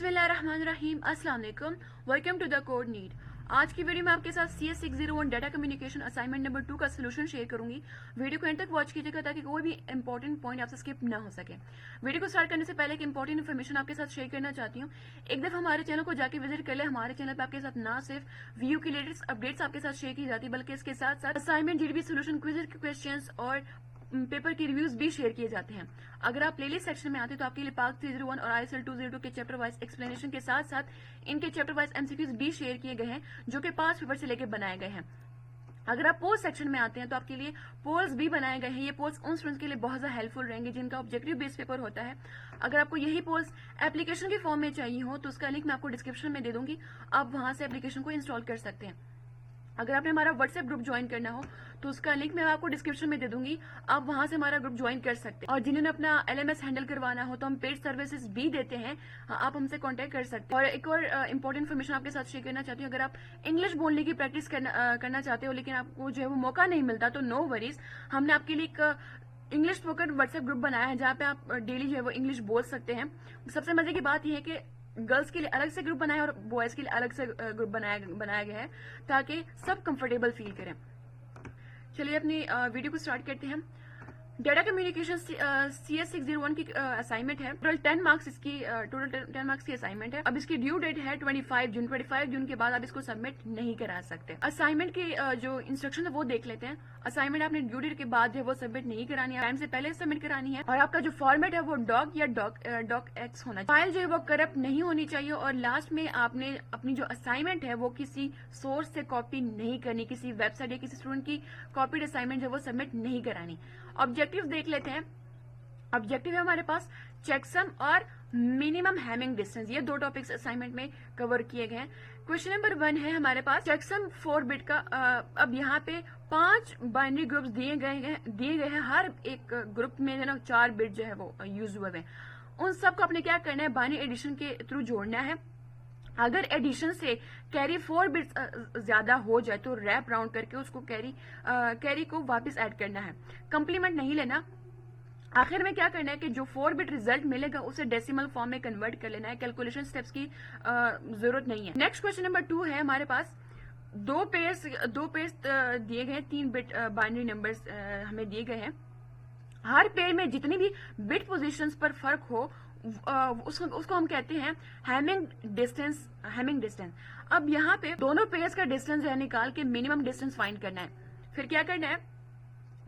बिस्मिल्लाहिर्रहमानिर्रहीम, अस्सलाम वालेकुम। Welcome to the code need. आज की वीडियो में आपके साथ CS601 data communication assignment number 2 का सोल्यूशन शेयर करूंगी। वीडियो को एंड तक वॉच कीजिएगा ताकि कोई भी इंपॉर्टेंट पॉइंट आपसे स्किप ना हो सके। वीडियो को स्टार्ट करने से पहले एक इंपॉर्टेंट इन्फॉर्मेशन आपके साथ शेयर करना चाहती हूँ। एक दफा हमारे चैनल को जाके विजिट कर ले। हमारे चैनल पर आपके साथ ना सिर्फ व्यू की लेटेस्ट अपडेट्स आपके साथ शेयर की जाती है, बल्कि इसके साथ साथ assignment, GDB solution, quiz questions और पेपर की रिव्यूज भी शेयर किए जाते हैं। अगर आप प्लेलिस्ट सेक्शन में आते हैं तो आपके लिए पार्क 301 और ISL 202 के चैप्टर वाइज एक्सप्लेनेशन के साथ साथ इनके चैप्टर वाइज MCQs भी शेयर किए गए हैं, जो कि 5 पेपर से लेकर बनाए गए हैं। अगर आप पोल्स सेक्शन में आते हैं तो आपके लिए पोल्स भी बनाए गए हैं। ये पोल्स उन स्टूडेंट्स के लिए बहुत ज्यादा हेल्पफुल रहेंगे जिनका ऑब्जेक्टिव बेस्ड पेपर होता है। अगर आपको यही पोल्स एप्लीकेशन के फॉर्म में चाहिए हो तो उसका लिंक मैं आपको डिस्क्रिप्शन में दे दूंगी, आप वहां से एप्लीकेशन को इंस्टॉल कर सकते हैं। अगर आपने हमारा व्हाट्सएप ग्रुप ज्वाइन करना हो तो उसका लिंक मैं आपको डिस्क्रिप्शन में दे दूंगी, आप वहां से हमारा ग्रुप ज्वाइन कर सकते हैं। और जिन्होंने अपना LMS हैंडल करवाना हो तो हम पेड सर्विसेज भी देते हैं, आप हमसे कांटेक्ट कर सकते हैं। और एक और इंपॉर्टेंट इन्फॉर्मेशन आपके साथ शेयर करना चाहती हूँ। अगर आप इंग्लिश बोलने की प्रैक्टिस करना चाहते हो लेकिन आपको जो है वो मौका नहीं मिलता तो नो वरीज, हमने आपके लिए एक इंग्लिश स्पोकन व्हाट्सएप ग्रुप बनाया है जहाँ पे आप डेली जो है वो इंग्लिश बोल सकते हैं। सबसे मजे की बात यह है कि गर्ल्स के लिए अलग से ग्रुप बनाया और बॉयज के लिए अलग से ग्रुप बनाया गया है ताकि सब कंफर्टेबल फील करें। चलिए अपनी वीडियो को स्टार्ट करते हैं। डाटा कम्युनिकेशन CS601 की असाइनमेंट है। टोटल 10 मार्क्स इसकी टोटल 10 मार्क्स की असाइनमेंट है। अब इसकी ड्यू डेट है 25 जून। 25 जून के बाद आप इसको सबमिट नहीं करा सकते। असाइनमेंट की जो इंस्ट्रक्शन है वो देख लेते हैं। असाइनमेंट आपने ड्यू डेट के बाद जो है वो सबमिट नहीं करानी है, टाइम से पहले सबमिट करानी है। और आपका जो फॉर्मेट है वो डॉक या डॉक एक्स होना चाहिए। फाइल जो है वो करप्ट नहीं होनी चाहिए। और लास्ट में आपने अपनी जो असाइनमेंट है वो किसी सोर्स से कॉपी नहीं करनी, किसी वेबसाइट या किसी स्टूडेंट की कॉपीड असाइनमेंट जो है वो सबमिट नहीं करानी। ऑब्जेक्टिव देख लेते हैं। ऑब्जेक्टिव है हमारे पास चेकसम और मिनिमम हैमिंग डिस्टेंस, ये दो टॉपिक्स असाइनमेंट में कवर किए गए हैं। क्वेश्चन नंबर 1 है हमारे पास चेकसम 4 बिट का। अब यहाँ पे 5 बाइनरी ग्रुप्स दिए गए हैं। हर एक ग्रुप में जो ना 4 बिट जो है वो यूज हुए हैं। उन सबको आपने क्या करना है, बाइनरी एडिशन के थ्रू जोड़ना है। अगर एडिशन से कैरी 4 बिट्स ज्यादा हो जाए तो रैप राउंड करके उसको कैरी को वापस ऐड करना है, कंप्लीमेंट नहीं लेना। आखिर में क्या करना है कि जो 4 बिट रिजल्ट मिलेगा उसे डेसिमल फॉर्म में कन्वर्ट कर लेना है। कैलकुलेशन स्टेप्स की जरूरत नहीं है। नेक्स्ट क्वेश्चन नंबर 2 है हमारे पास। दो पेयर्स दिए गए हैं, 3 बिट बाइनरी नंबर्स हमें दिए गए हैं। हर पेयर में जितनी भी बिट पोजीशंस पर फर्क हो उसको हम कहते हैं हैमिंग डिस्टेंस। अब यहाँ पे दोनों पेयर्स का डिस्टेंस है निकाल के मिनिमम डिस्टेंस फाइंड करना है। फिर क्या करना है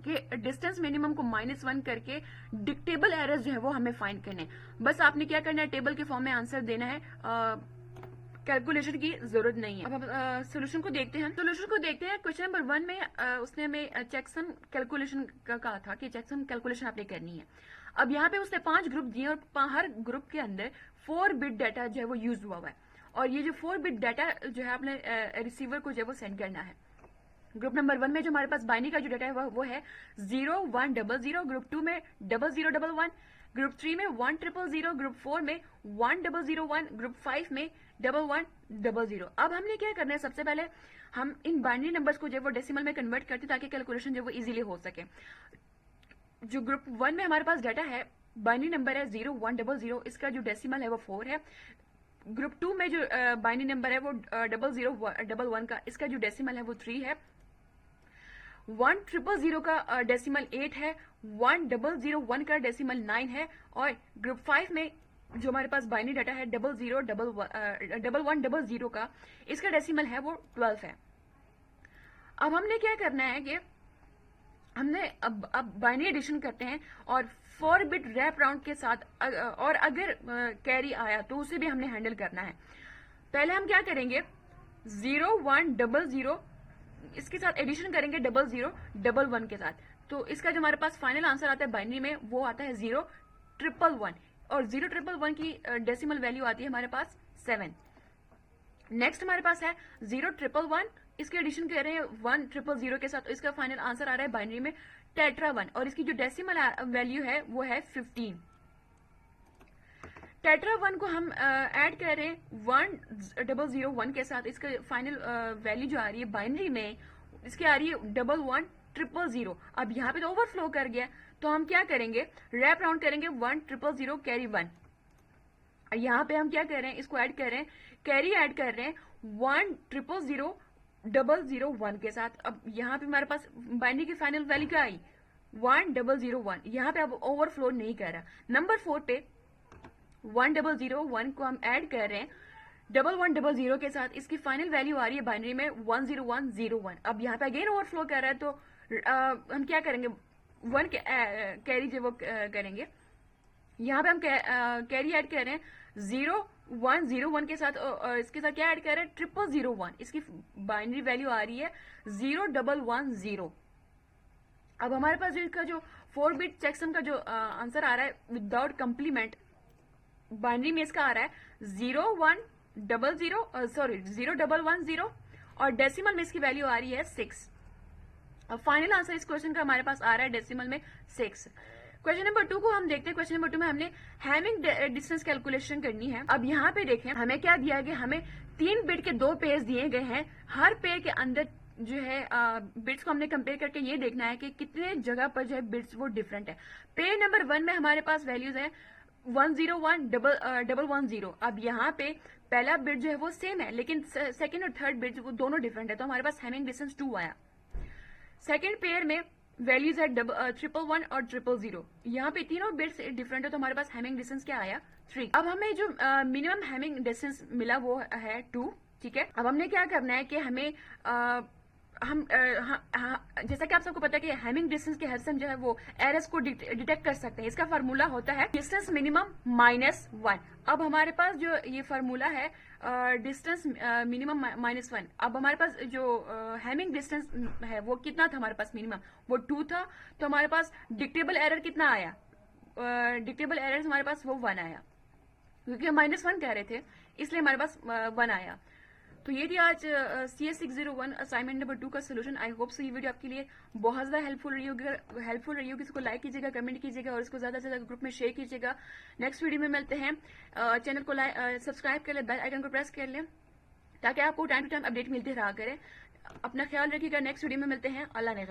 कि डिस्टेंस मिनिमम को -1 करके डिक्टेबल एरर्स जो है वो हमें फाइंड करने हैं। बस आपने क्या करना है, टेबल के फॉर्म में आंसर देना है, कैलकुलेशन की जरूरत नहीं है। अब हम सोल्यूशन को देखते हैं। क्वेश्चन नंबर 1 में उसने हमें चेकसम कैलकुलेशन का कहा था कि चेकसम कैलकुलेशन आपने करनी है। अब यहाँ पे उसने 5 ग्रुप दिए और हर ग्रुप के अंदर 4 बिट डाटा जो है वो यूज हुआ है। और ये जो 4 बिट डाटा जो है आपने रिसीवर को जो है वो सेंड करना है। ग्रुप नंबर 1 में जो हमारे पास बाइनरी का जो डाटा है वो है 0100। ग्रुप 2 में 0011। ग्रुप 3 में 1000। ग्रुप 4 में 1001। ग्रुप 5 में 1100। अब हमने क्या करना है, सबसे पहले हम इन बाइनरी नंबर्स को जो है वो डेसिमल में कन्वर्ट करते ताकि कैलकुलेशन जो है वो इजीली हो सके। जो ग्रुप 1 में हमारे पास डाटा है, बाइनरी नंबर है 0100, इसका जो डेसिमल है वो 4 है। ग्रुप 2 में जो बाइनरी नंबर है वो 0011 का, इसका जो डेसिमल है वो 3 है। 1000 का डेसिमल 8 है। 1001 का डेसिमल 9 है। और ग्रुप 5 में जो हमारे पास बाइनरी डाटा है 1100 का, इसका डेसिमल है वो 12 है। अब हमने क्या करना है कि हमने अब बाइनरी एडिशन करते हैं और 4 बिट रैप राउंड के साथ और अगर कैरी आया तो उसे भी हमने हैंडल करना है। पहले हम क्या करेंगे, 0100 इसके साथ एडिशन करेंगे 0011 के साथ, तो इसका जो हमारे पास फाइनल आंसर आता है बाइनरी में वो आता है 0111। और 0111 की डेसिमल वैल्यू आती है हमारे पास 7। नेक्स्ट हमारे पास है 0111, इसके एडिशन कर रहे हैं 1000 के साथ, तो इसका फाइनल आंसर आ रहा है बाइनरी में टेट्रा 1 और इसकी जो डेसिमल वैल्यू है वो है 15। टेट्रा 1 को हम ऐड कर रहे हैं 1001 के साथ, इसका फाइनल वैल्यू जो आ रही है बाइनरी में इसकी आ रही है 111000। अब यहाँ पे तो ओवरफ्लो कर गया, तो हम क्या करेंगे, रैप राउंड करेंगे 1000 कैरी 1। यहाँ पे हम क्या कर रहे हैं, इसको ऐड कर रहे हैं, कैरी ऐड कर रहे हैं 1000001 के साथ। अब यहाँ पे हमारे पास बाइनरी की फाइनल वैल्यू क्या आई, 1001। यहाँ पे अब ओवरफ्लो नहीं कर रहा। नंबर 4 पे 1001 को हम ऐड कर रहे हैं 1100 के साथ, इसकी फाइनल वैल्यू आ रही है बाइनरी में 10101। अब यहाँ पे अगेन ओवरफ्लो कर रहा है, तो हम क्या करेंगे, 1 कैरी जो वो करेंगे। यहाँ पे हम कैरी ऐड कर रहे हैं 0101 के साथ, इसके साथ क्या ऐड कर रहे हैं 0001। इसकी बाइनरी वैल्यू आ रही है 0110। अब हमारे पास इसका जो 4 बिट चेकसम का जो आंसर आ रहा है विदाउट कंप्लीमेंट, बाइनरी में इसका आ रहा है 0110 और डेसिमल में इसकी वैल्यू आ रही है 6। अब फाइनल आंसर इस क्वेश्चन का हमारे पास आ रहा है डेसिमल में 6। क्वेश्चन नंबर 2 को हम देखते हैं। क्वेश्चन नंबर 2 में हमने हैमिंग डिस्टेंस कैलकुलेशन करनी है। अब यहाँ पे देखें हमें क्या दिया गया, हमें 3 बिट के 2 पेयर्स दिए गए हैं। हर पेयर के अंदर जो है बिट्स को हमने कंपेयर करके ये देखना है कि कितने जगह पर जो है बिट्स वो डिफरेंट है। पेयर नंबर 1 में हमारे पास वैल्यूज है 101 अब यहाँ पे पहला बिट जो है वो सेम है, लेकिन सेकंड और थर्ड बिट वो दोनों डिफरेंट है, तो हमारे पास हैमिंग डिस्टेंस 2 आया। सेकंड पेयर में वैल्यूज है 111 और 000। यहाँ पे तीनों बिट्स डिफरेंट है, तो हमारे पास हैमिंग डिस्टेंस क्या आया 3। अब हमें जो मिनिमम हैमिंग डिस्टेंस मिला वो है 2, ठीक है। अब हमने क्या करना है कि हमें जैसा कि आप सबको पता है कि हैमिंग डिस्टेंस के हेल्प से हम जो है वो एरर्स को डिटेक्ट कर सकते हैं। इसका फार्मूला होता है डिस्टेंस मिनिमम -1। अब हमारे पास जो ये फार्मूला है डिस्टेंस मिनिमम -1। अब हमारे पास जो हैमिंग डिस्टेंस है वो कितना था, हमारे पास मिनिमम वो 2 था, तो हमारे पास डिक्टेबल एरर कितना आया, डिक्टेबल एरर हमारे पास वो 1 आया, क्योंकि हम -1 कह रहे थे इसलिए हमारे पास 1 आया। तो ये थी आज CS601 असाइनमेंट नंबर 2 का सोल्यूशन। आई होप सो ये वीडियो आपके लिए बहुत ज़्यादा हेल्पफुल रही होगी। इसको लाइक कीजिएगा, कमेंट कीजिएगा और इसको ज़्यादा से ज़्यादा ग्रुप में शेयर कीजिएगा। नेक्स्ट वीडियो में मिलते हैं। चैनल को सब्सक्राइब कर लें, बेल आइकन को प्रेस कर लें ताकि आपको टाइम टू टाइम अपडेट मिलते रहा करें। अपना ख्याल रखिएगा। नेक्स्ट वीडियो में मिलते हैं। अल्लाह ने